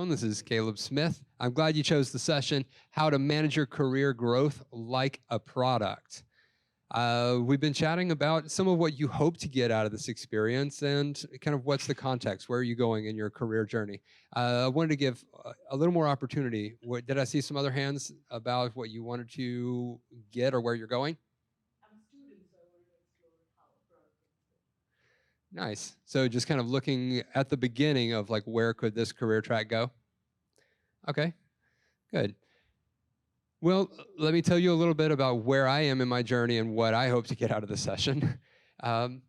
This is Caleb Smith. I'm glad you chose the session, How to Manage Your Career Growth Like a Product. We've been chatting about some of what you hope to get out of this experience and kind of what's the context, where are you going in your career journey. I wanted to give a little more opportunity. Did I see some other hands about what you wanted to get or where you're going? Nice. So just kind of looking at the beginning of like, where could this career track go? Okay, good. Well, let me tell you a little bit about where I am in my journey and what I hope to get out of the session. I'm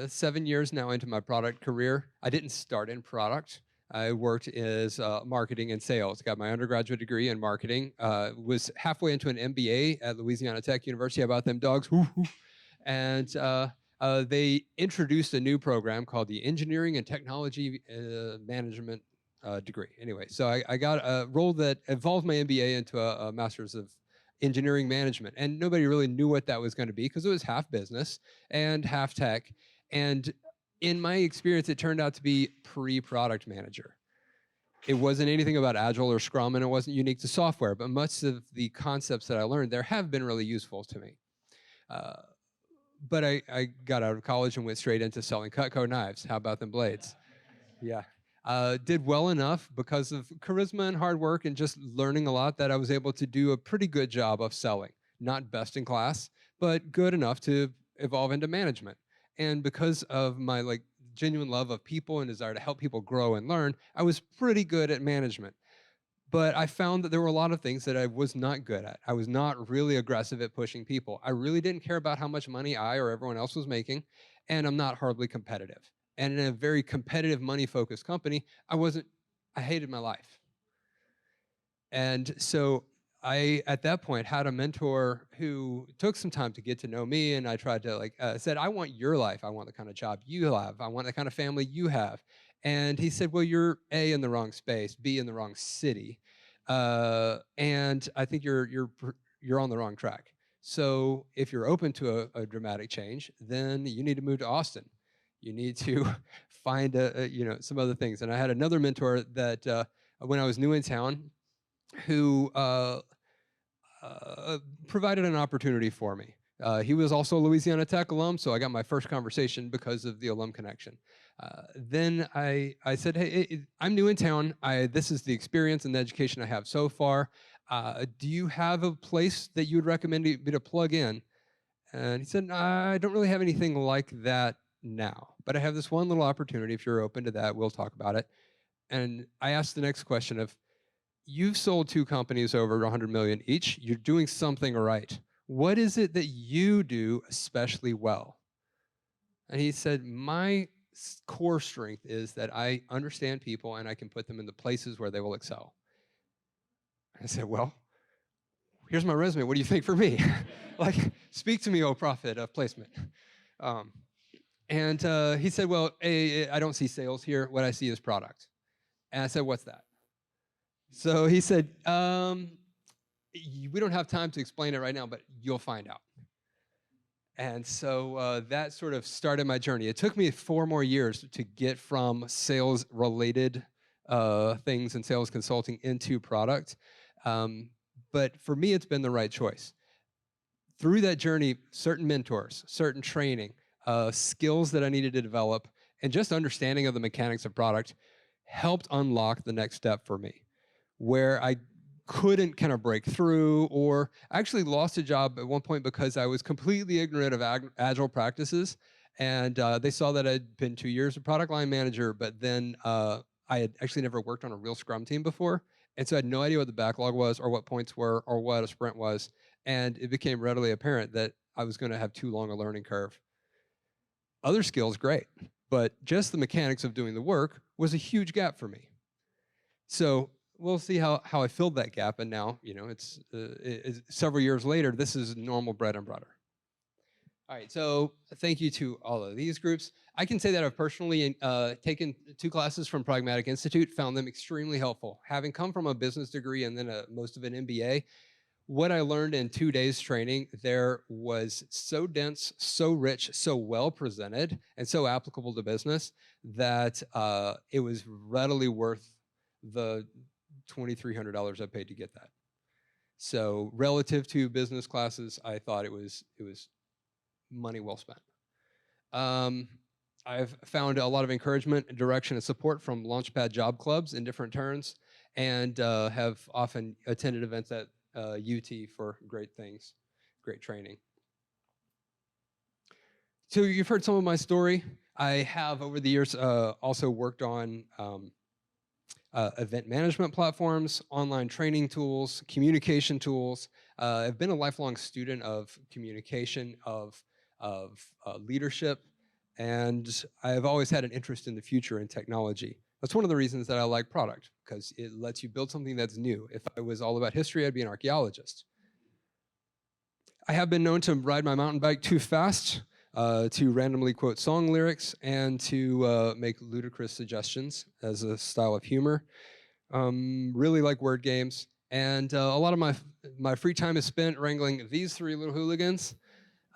7 years now into my product career. I didn't start in product. I worked as marketing and sales. Got my undergraduate degree in marketing. Was halfway into an MBA at Louisiana Tech University. How about them dogs? And they introduced a new program called the Engineering and Technology Management degree. Anyway, so I got a role that evolved my MBA into a Master's of Engineering Management. And nobody really knew what that was going to be because it was half business and half tech. And in my experience, it turned out to be pre-product manager. It wasn't anything about Agile or Scrum, and it wasn't unique to software, but much of the concepts that I learned there have been really useful to me. But I got out of college and went straight into selling Cutco knives. How about them blades? Yeah. Did well enough because of charisma and hard work and just learning a lot that I was able to do a pretty good job of selling. Not best in class, but good enough to evolve into management. And because of my genuine love of people and desire to help people grow and learn, I was pretty good at management. But I found that there were a lot of things that I was not good at. I was not really aggressive at pushing people. I really didn't care about how much money I or everyone else was making, and I'm not horribly competitive. And in a very competitive, money-focused company, I hated my life. And so I, at that point, had a mentor who took some time to get to know me, and I tried to said, I want your life. I want the kind of job you have. I want the kind of family you have. And he said, well, you're A, in the wrong space, B, in the wrong city, and I think you're on the wrong track. So if you're open to a dramatic change, then you need to move to Austin. You need to find some other things. And I had another mentor that when I was new in town, who provided an opportunity for me. He was also a Louisiana Tech alum, so I got my first conversation because of the alum connection. Then I said, hey, I'm new in town. This is the experience and the education I have so far. Do you have a place that you would recommend me to plug in? And he said, I don't really have anything like that now, but I have this one little opportunity. If you're open to that, we'll talk about it. And I asked the next question of, you've sold 2 companies over 100 million each. You're doing something right. What is it that you do especially well? And he said, my core strength is that I understand people and I can put them in the places where they will excel. I said, well, here's my resume. What do you think for me? Speak to me, O prophet of placement. And he said, well, I don't see sales here. What I see is product. And I said, what's that? So he said, we don't have time to explain it right now, but you'll find out. And so that sort of started my journey. It took me 4 more years to get from sales-related things and sales consulting into product. But for me, it's been the right choice. Through that journey, certain mentors, certain training, skills that I needed to develop, and just understanding of the mechanics of product helped unlock the next step for me, where I couldn't kind of break through, or actually lost a job at one point because I was completely ignorant of Agile practices. And they saw that I'd been 2 years a product line manager, but then I had actually never worked on a real Scrum team before. And so I had no idea what the backlog was or what points were or what a sprint was. And it became readily apparent that I was going to have too long a learning curve. Other skills, great. But just the mechanics of doing the work was a huge gap for me. So we'll see how I filled that gap. And now, it's several years later, this is normal bread and butter. All right, so thank you to all of these groups. I can say that I've personally taken 2 classes from Pragmatic Institute, found them extremely helpful. Having come from a business degree and then most of an MBA, what I learned in 2 days training there was so dense, so rich, so well presented, and so applicable to business that it was readily worth the $2,300 I paid to get that. So relative to business classes, I thought it was money well spent. I've found a lot of encouragement, direction, and support from Launchpad job clubs in different turns, and have often attended events at UT for great things, great training. So you've heard some of my story. I have, over the years, also worked on event management platforms, online training tools, communication tools. I've been a lifelong student of communication, of leadership, and I've always had an interest in the future in technology. That's one of the reasons that I like product, because it lets you build something that's new. If I was all about history, I'd be an archaeologist. I have been known to ride my mountain bike too fast, to randomly quote song lyrics, and to make ludicrous suggestions as a style of humor. Really like word games. And a lot of my free time is spent wrangling these 3 little hooligans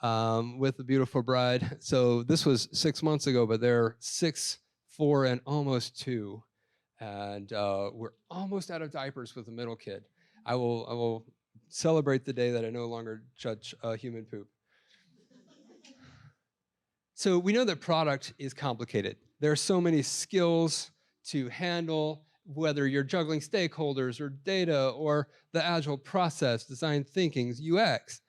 with the beautiful bride. So this was 6 months ago, but they're 6, 4, and almost 2. And we're almost out of diapers with the middle kid. I will celebrate the day that I no longer judge human poop. So we know that product is complicated. There are so many skills to handle, whether you're juggling stakeholders or data or the agile process, design thinking, UX,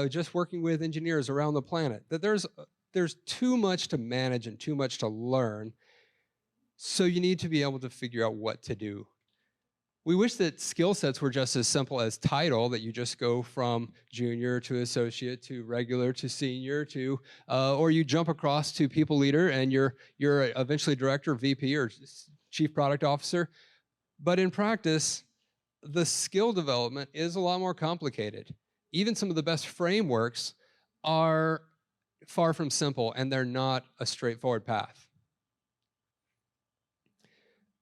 just working with engineers around the planet, that there's too much to manage and too much to learn. So you need to be able to figure out what to do. We wish that skill sets were just as simple as title, that you just go from junior to associate to regular to senior to, or you jump across to people leader and you're eventually director, VP, or chief product officer. But in practice, the skill development is a lot more complicated. Even some of the best frameworks are far from simple, and they're not a straightforward path.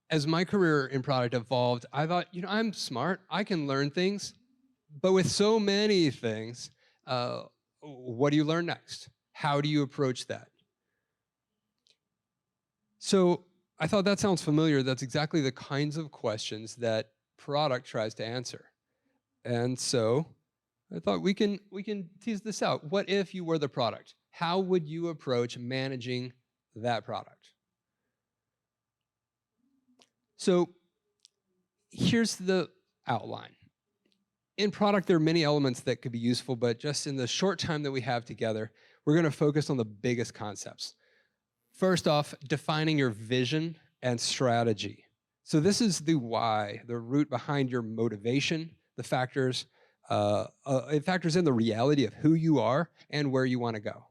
As my career in product evolved, I thought, I'm smart. I can learn things. But with so many things, what do you learn next? How do you approach that? So I thought that sounds familiar. That's exactly the kinds of questions that product tries to answer. And so I thought we can tease this out. What if you were the product? How would you approach managing that product? So here's the outline. In product, there are many elements that could be useful, but just in the short time that we have together, we're going to focus on the biggest concepts. First off, defining your vision and strategy. So this is the why, the root behind your motivation, the factors. It factors in the reality of who you are and where you want to go.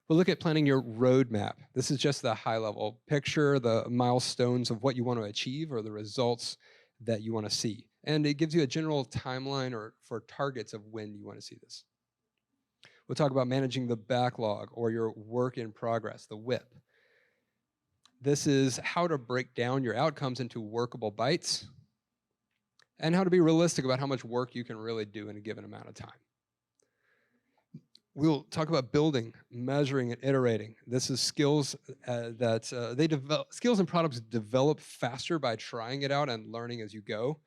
We'll look at planning your roadmap. This is just the high-level picture, the milestones of what you want to achieve or the results that you want to see. And it gives you a general timeline or for targets of when you want to see this. We'll talk about managing the backlog or your work in progress, the WIP. This is how to break down your outcomes into workable bites and how to be realistic about how much work you can really do in a given amount of time. We'll talk about building, measuring, and iterating. This is skills skills and products develop faster by trying it out and learning as you go,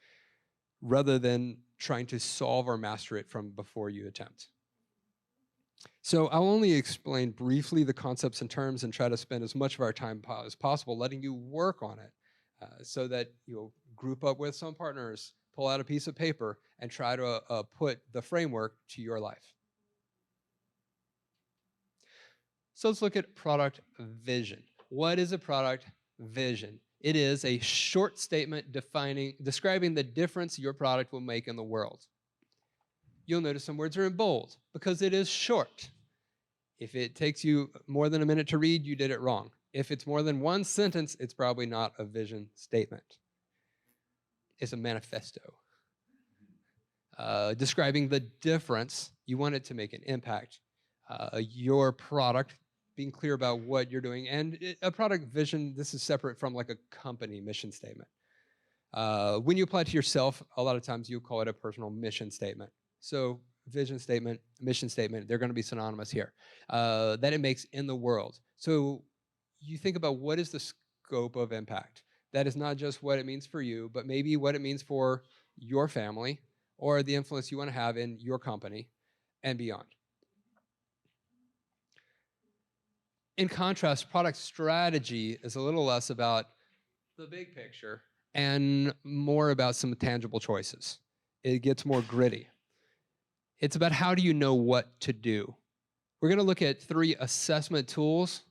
rather than trying to solve or master it from before you attempt. So I'll only explain briefly the concepts and terms and try to spend as much of our time as possible letting you work on it, so that you'll group up with some partners, pull out a piece of paper, and try to put the framework to your life. So let's look at product vision. What is a product vision? It is a short statement describing the difference your product will make in the world. You'll notice some words are in bold because it is short. If it takes you more than a minute to read, you did it wrong. If it's more than one sentence, it's probably not a vision statement. It's a manifesto. Describing the difference, you want it to make an impact. your product, being clear about what you're doing, and a product vision. This is separate from like a company mission statement. When you apply it to yourself, a lot of times you call it a personal mission statement. So vision statement, mission statement, they're going to be synonymous here. That it makes in the world. So you think about what is the scope of impact. That is not just what it means for you, but maybe what it means for your family or the influence you want to have in your company and beyond. In contrast, product strategy is a little less about the big picture and more about some tangible choices. It gets more gritty. It's about how do you know what to do. We're going to look at 3 assessment tools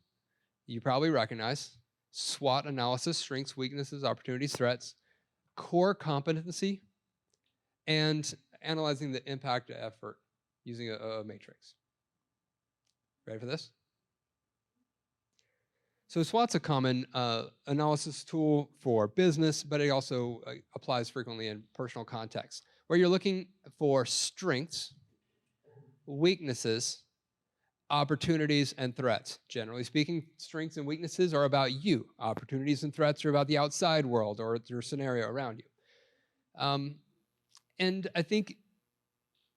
you probably recognize: SWOT analysis, strengths, weaknesses, opportunities, threats; core competency; and analyzing the impact of effort using a matrix. Ready for this? So SWOT's a common analysis tool for business, but it also applies frequently in personal contexts, where you're looking for strengths, weaknesses, opportunities, and threats. Generally speaking, strengths and weaknesses are about you. Opportunities and threats are about the outside world or your scenario around you. And I think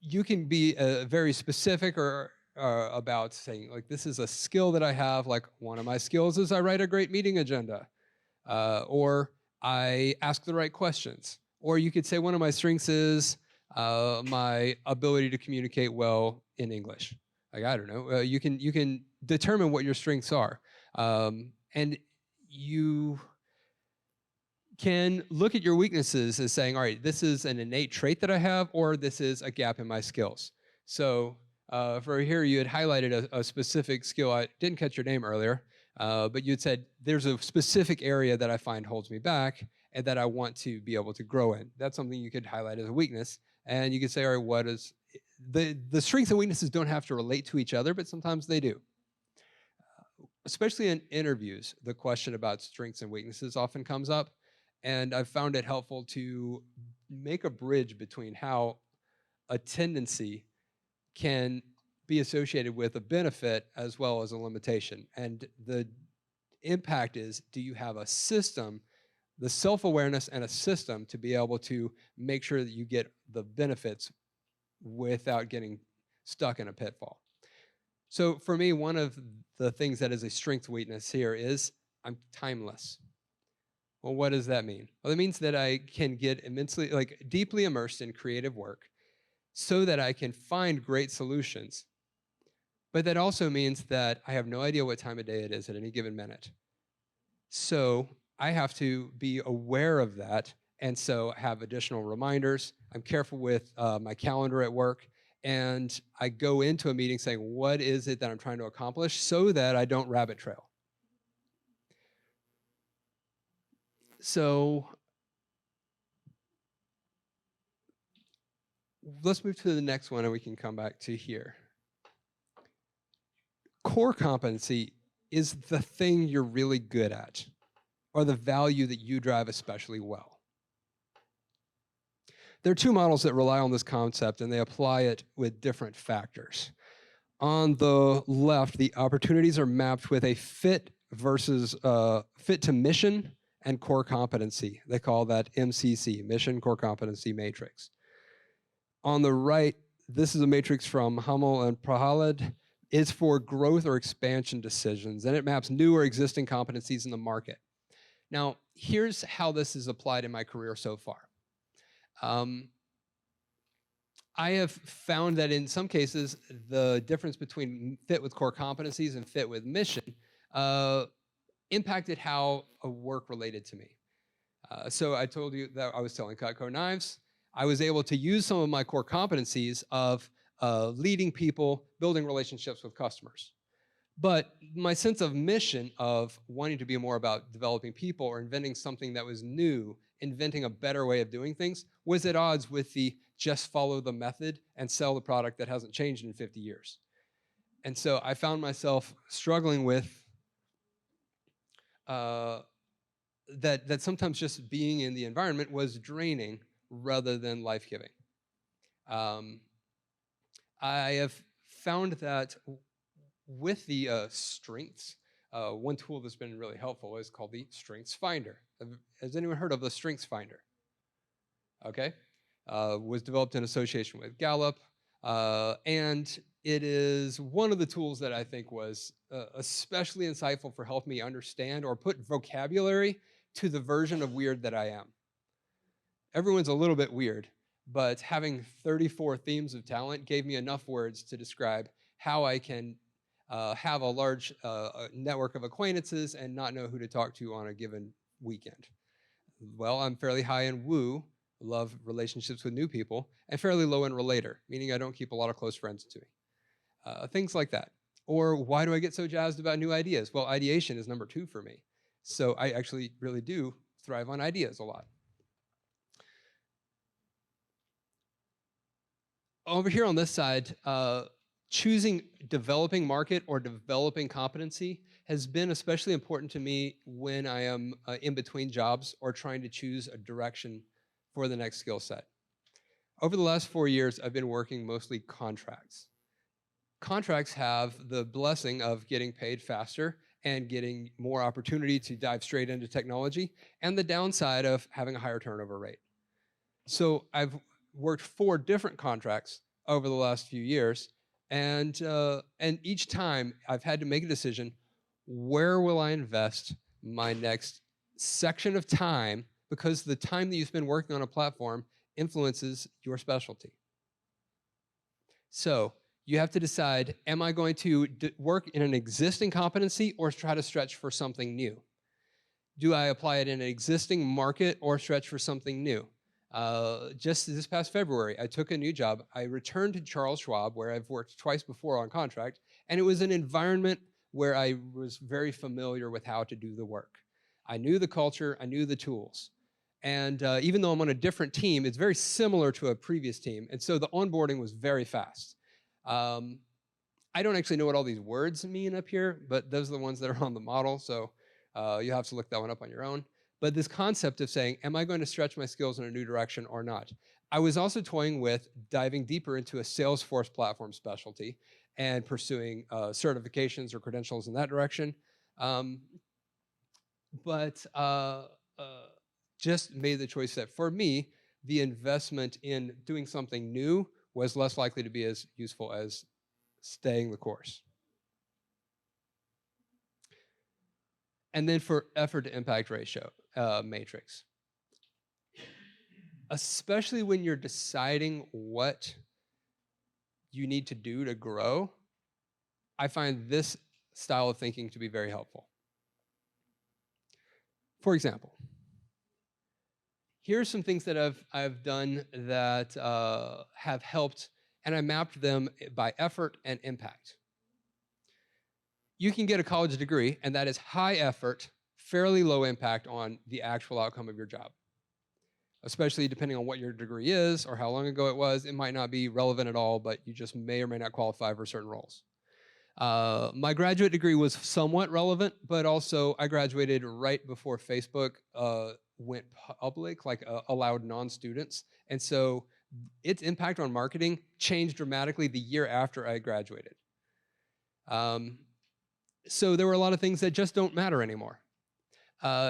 you can be very specific or about saying, like, this is a skill that I have. Like, one of my skills is I write a great meeting agenda, or I ask the right questions. Or you could say one of my strengths is my ability to communicate well in English. Like, I don't know. You can determine what your strengths are, and you can look at your weaknesses as saying, all right, this is an innate trait that I have, or this is a gap in my skills. So for here, you had highlighted a specific skill. I didn't catch your name earlier, but you had said there's a specific area that I find holds me back and that I want to be able to grow in. That's something you could highlight as a weakness. And you could say, all right, what is the strengths and weaknesses don't have to relate to each other, but sometimes they do. Especially in interviews, the question about strengths and weaknesses often comes up. And I've found it helpful to make a bridge between how a tendency can be associated with a benefit as well as a limitation. And the impact is, do you have a system, the self-awareness and a system to be able to make sure that you get the benefits without getting stuck in a pitfall? So for me, one of the things that is a strength weakness here is I'm timeless. Well, what does that mean? Well, it means that I can get immensely, like, deeply immersed in creative work so that I can find great solutions. But that also means that I have no idea what time of day it is at any given minute. So I have to be aware of that, and so have additional reminders. I'm careful with my calendar at work, and I go into a meeting saying, what is it that I'm trying to accomplish, so that I don't rabbit trail. So let's move to the next one, and we can come back to here. Core competency is the thing you're really good at, or the value that you drive especially well. There are 2 models that rely on this concept, and they apply it with different factors. On the left, the opportunities are mapped with a fit versus fit to mission and core competency. They call that MCC, Mission Core Competency Matrix. On the right, this is a matrix from Hummel and Prahalad. It's for growth or expansion decisions, and it maps new or existing competencies in the market. Now, here's how this is applied in my career so far. I have found that in some cases, the difference between fit with core competencies and fit with mission impacted how a work related to me. So I told you that I was selling Cutco knives. I was able to use some of my core competencies of leading people, building relationships with customers. But my sense of mission of wanting to be more about developing people or inventing something that was new, inventing a better way of doing things, was at odds with the just follow the method and sell the product that hasn't changed in 50 years. And so I found myself struggling with that sometimes just being in the environment was draining rather than life-giving. I have found that with the strengths, one tool that's been really helpful is called the Strengths Finder. Has anyone heard of the Strengths Finder? Okay. Was developed in association with Gallup, and it is one of the tools that I think was especially insightful for helping me understand or put vocabulary to the version of weird that I am. Everyone's a little bit weird, but having 34 themes of talent gave me enough words to describe how I can have a large network of acquaintances and not know who to talk to on a given weekend. Well, I'm fairly high in woo, love relationships with new people, and fairly low in relator, meaning I don't keep a lot of close friends to me. Things like that. Or why do I get so jazzed about new ideas? Well, ideation is number 2 for me. So I actually really do thrive on ideas a lot. Over here on this side, choosing developing market or developing competency has been especially important to me when I am in between jobs or trying to choose a direction for the next skill set. Over the last 4 years, I've been working mostly contracts. Contracts have the blessing of getting paid faster and getting more opportunity to dive straight into technology, and the downside of having a higher turnover rate. So I've worked 4 different contracts over the last few years, and each time I've had to make a decision: where will I invest my next section of time? Because the time that you spend working on a platform influences your specialty. So you have to decide: am I going to work in an existing competency or try to stretch for something new? Do I apply it in an existing market or stretch for something new? Just this past February, I took a new job. I returned to Charles Schwab, where I've worked twice before on contract, and it was an environment where I was very familiar with how to do the work. I knew the culture, I knew the tools. And even though I'm on a different team, it's very similar to a previous team, and so the onboarding was very fast. I don't actually know what all these words mean up here, but those are the ones that are on the model, so you have to look that one up on your own. But this concept of saying, am I going to stretch my skills in a new direction or not? I was also toying with diving deeper into a Salesforce platform specialty and pursuing certifications or credentials in that direction. But just made the choice that for me, the investment in doing something new was less likely to be as useful as staying the course. And then for effort to impact ratio matrix, especially when you're deciding what you need to do to grow, I find this style of thinking to be very helpful. For example, here's some things that I've done that have helped, and I mapped them by effort and impact. You can get a college degree, and that is high effort, fairly low impact on the actual outcome of your job. Especially depending on what your degree is or how long ago it was, it might not be relevant at all, but you just may or may not qualify for certain roles. My graduate degree was somewhat relevant, but also I graduated right before Facebook went public, like allowed non-students. And so its impact on marketing changed dramatically the year after I graduated. So there were a lot of things that just don't matter anymore.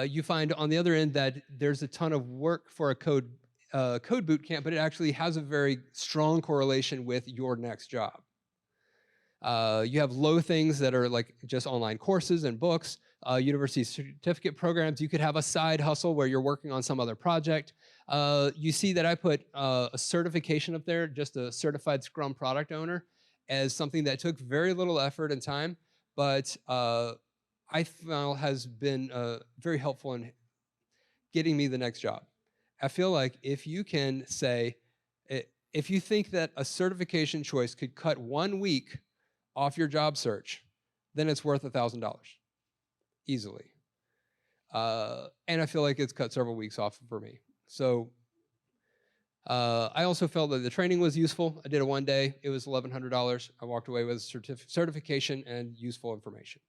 You find on the other end that there's a ton of work for a code boot camp, but it actually has a very strong correlation with your next job. You have low things that are like just online courses and books, university certificate programs. You could have a side hustle where you're working on some other project. You see that I put a certification up there, just a certified Scrum product owner, as something that took very little effort and time, but I feel has been very helpful in getting me the next job. I feel like if you can say, if you think that a certification choice could cut 1 week off your job search, then it's worth $1,000 easily. And I feel like it's cut several weeks off for me. So I also felt that the training was useful. I did it 1 day. It was $1,100. I walked away with certification and useful information.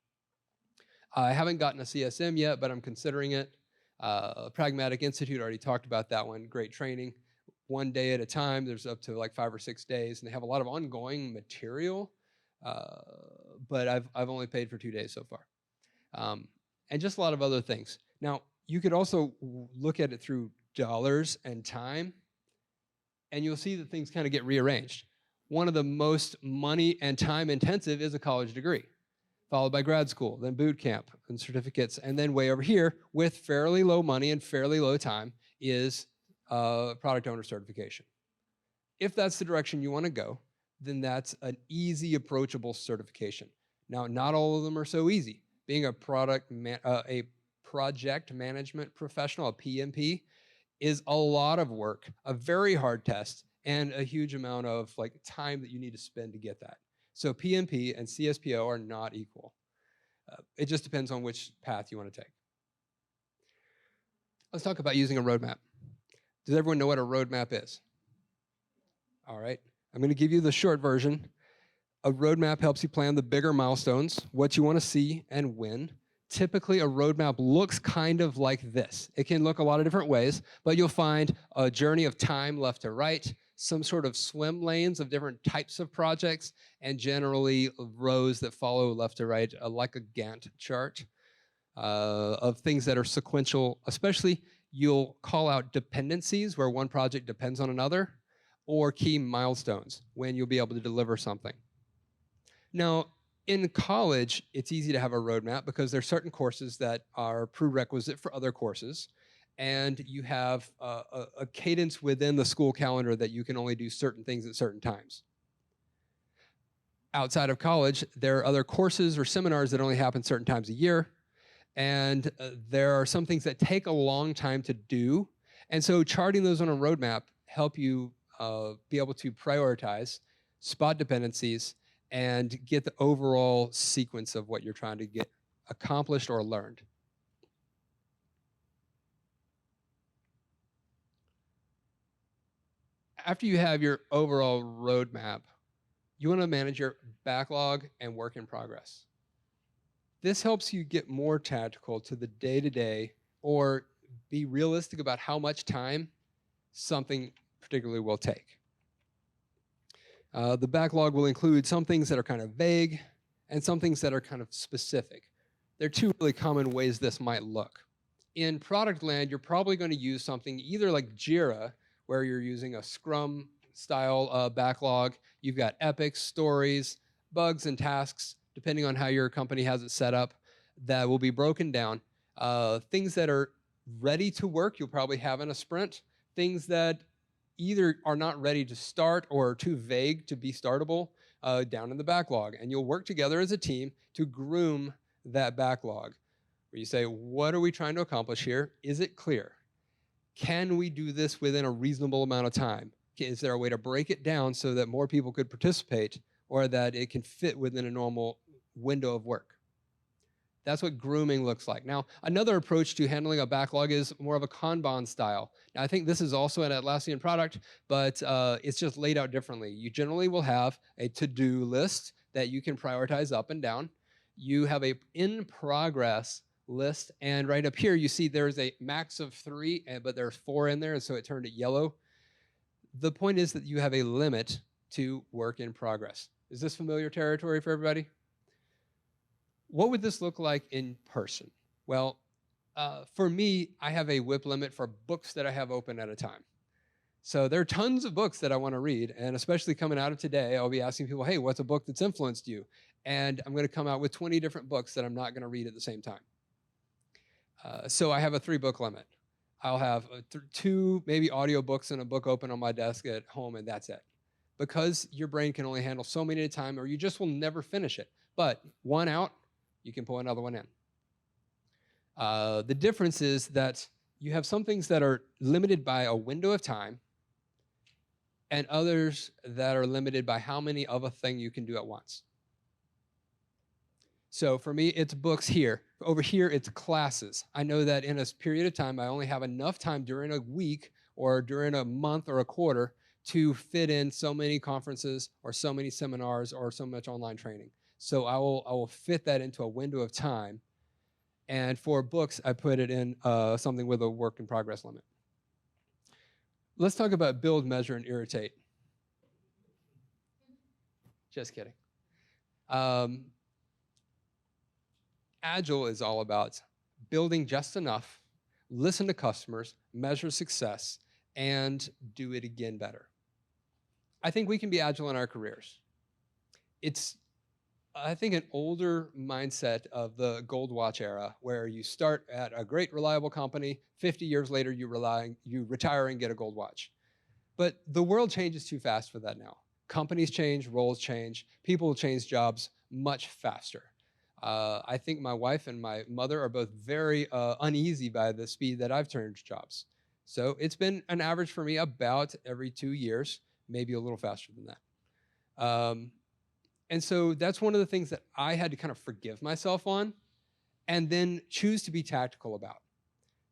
I haven't gotten a CSM yet, but I'm considering it. Pragmatic Institute, already talked about that one. Great training. 1 day at a time. There's up to like 5 or 6 days, and they have a lot of ongoing material. but I've only paid for 2 days so far, and just a lot of other things. Now you could also look at it through dollars and time, and you'll see that things kind of get rearranged. One of the most money and time intensive is a college degree, followed by grad school, then boot camp and certificates, and then way over here with fairly low money and fairly low time is product owner certification. If that's the direction you want to go, then that's an easy, approachable certification. Now, not all of them are so easy. Being a a project management professional, a PMP, is a lot of work, a very hard test, and a huge amount of time that you need to spend to get that. So PMP and CSPO are not equal. It just depends on which path you want to take. Let's talk about using a roadmap. Does everyone know what a roadmap is? All right. I'm going to give you the short version. A roadmap helps you plan the bigger milestones, what you want to see and when. Typically, a roadmap looks kind of like this. It can look a lot of different ways, but you'll find a journey of time left to right, some sort of swim lanes of different types of projects, and generally rows that follow left to right, like a Gantt chart of things that are sequential. Especially, you'll call out dependencies where one project depends on another, or key milestones when you'll be able to deliver something. Now, in college, it's easy to have a roadmap because there are certain courses that are prerequisite for other courses, and you have a cadence within the school calendar that you can only do certain things at certain times. Outside of college, there are other courses or seminars that only happen certain times a year, and there are some things that take a long time to do, and so charting those on a roadmap help you be able to prioritize, spot dependencies, and get the overall sequence of what you're trying to get accomplished or learned. After you have your overall roadmap, you want to manage your backlog and work in progress. This helps you get more tactical to the day-to-day or be realistic about how much time something particularly will take. The backlog will include some things that are kind of vague and some things that are kind of specific. There are two really common ways this might look. In product land, you're probably going to use something either like Jira, where you're using a Scrum style backlog. You've got epics, stories, bugs, and tasks, depending on how your company has it set up, that will be broken down. Things that are ready to work, you'll probably have in a sprint. Things that either are not ready to start or are too vague to be startable down in the backlog. And you'll work together as a team to groom that backlog, where you say, what are we trying to accomplish here? Is it clear? Can we do this within a reasonable amount of time? Is there a way to break it down so that more people could participate or that it can fit within a normal window of work? That's what grooming looks like. Now, another approach to handling a backlog is more of a Kanban style. Now, I think this is also an Atlassian product, but it's just laid out differently. You generally will have a to-do list that you can prioritize up and down. You have a in-progress list, and right up here, you see there's a max of 3, but there's 4 in there, and so it turned it yellow. The point is that you have a limit to work in progress. Is this familiar territory for everybody? What would this look like in person? Well, for me, I have a WIP limit for books that I have open at a time. So there are tons of books that I want to read, and especially coming out of today, I'll be asking people, hey, what's a book that's influenced you? And I'm going to come out with 20 different books that I'm not going to read at the same time. So I have a 3-book limit. I'll have 2 maybe audio books and a book open on my desk at home, and that's it. Because your brain can only handle so many at a time, or you just will never finish it. But one out, you can pull another one in. The difference is that you have some things that are limited by a window of time and others that are limited by how many of a thing you can do at once. So for me, it's books here. Over here, it's classes. I know that in a period of time, I only have enough time during a week or during a month or a quarter to fit in so many conferences or so many seminars or so much online training. So I will fit that into a window of time. And for books, I put it in something with a work in progress limit. Let's talk about build, measure, and irritate. Just kidding. Um, Agile is all about building just enough, listen to customers, measure success, and do it again better. I think we can be agile in our careers. It's, I think, an older mindset of the gold watch era where you start at a great, reliable company, 50 years later, you retire and get a gold watch. But the world changes too fast for that now. Companies change, roles change, people change jobs much faster. I think my wife and my mother are both very uneasy by the speed that I've changed jobs. So it's been an average for me about every 2 years, maybe a little faster than that. And so that's one of the things that I had to kind of forgive myself on and then choose to be tactical about.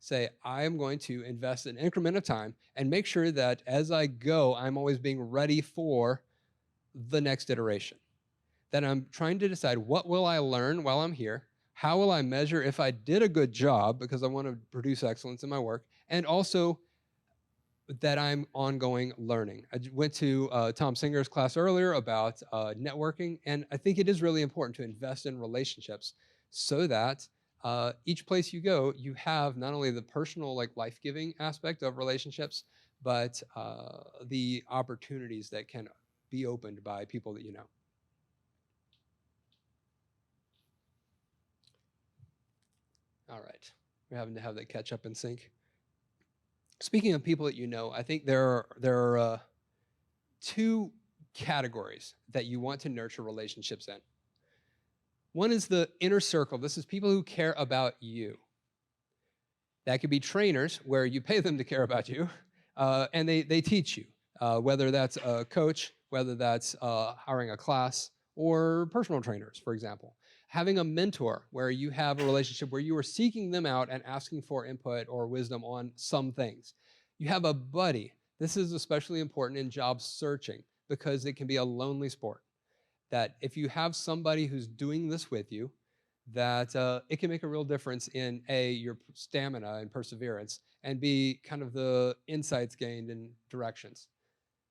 Say, I am going to invest an increment of time and make sure that as I go, I'm always being ready for the next iteration. That I'm trying to decide what will I learn while I'm here? How will I measure if I did a good job because I want to produce excellence in my work? And also that I'm ongoing learning. I went to Tom Singer's class earlier about networking, and I think it is really important to invest in relationships so that each place you go, you have not only the personal, like life-giving aspect of relationships, but the opportunities that can be opened by people that you know. All right, we're having to have that catch up in sync. Speaking of people that you know, I think there are two categories that you want to nurture relationships in. One is the inner circle. This is people who care about you. That could be trainers, where you pay them to care about you, and they teach you, whether that's a coach, whether that's hiring a class, or personal trainers, for example. Having a mentor, where you have a relationship where you are seeking them out and asking for input or wisdom on some things. You have a buddy. This is especially important in job searching because it can be a lonely sport. That if you have somebody who's doing this with you, that it can make a real difference in A, your stamina and perseverance, and B, kind of the insights gained and directions.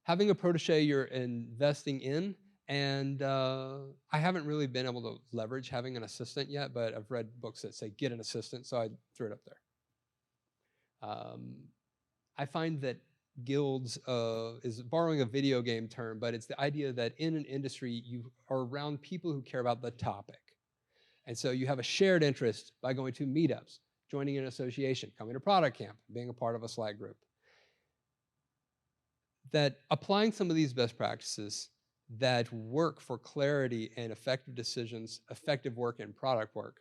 Having a protege you're investing in, and I haven't really been able to leverage having an assistant yet, but I've read books that say get an assistant, so I threw it up there. I find that guilds is borrowing a video game term, but it's the idea that in an industry, you are around people who care about the topic. And so you have a shared interest by going to meetups, joining an association, coming to product camp, being a part of a Slack group. That applying some of these best practices that work for clarity and effective decisions, effective work and product work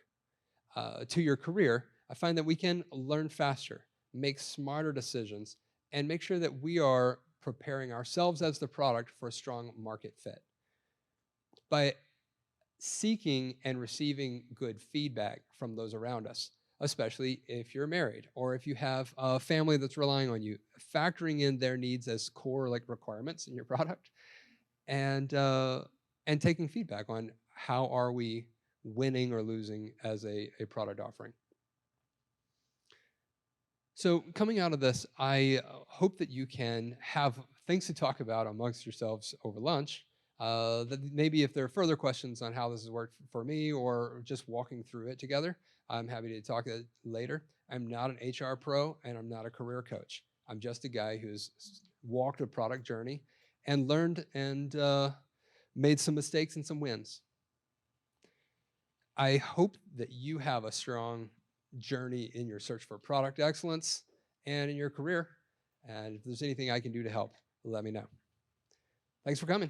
to your career, I find that we can learn faster, make smarter decisions, and make sure that we are preparing ourselves as the product for a strong market fit. By seeking and receiving good feedback from those around us, especially if you're married or if you have a family that's relying on you, factoring in their needs as core like requirements in your product, and taking feedback on how are we winning or losing as a product offering. So coming out of this, I hope that you can have things to talk about amongst yourselves over lunch. That maybe if there are further questions on how this has worked for me or just walking through it together, I'm happy to talk later. I'm not an HR pro and I'm not a career coach. I'm just a guy who's walked a product journey and learned and made some mistakes and some wins. I hope that you have a strong journey in your search for product excellence and in your career. And if there's anything I can do to help, let me know. Thanks for coming.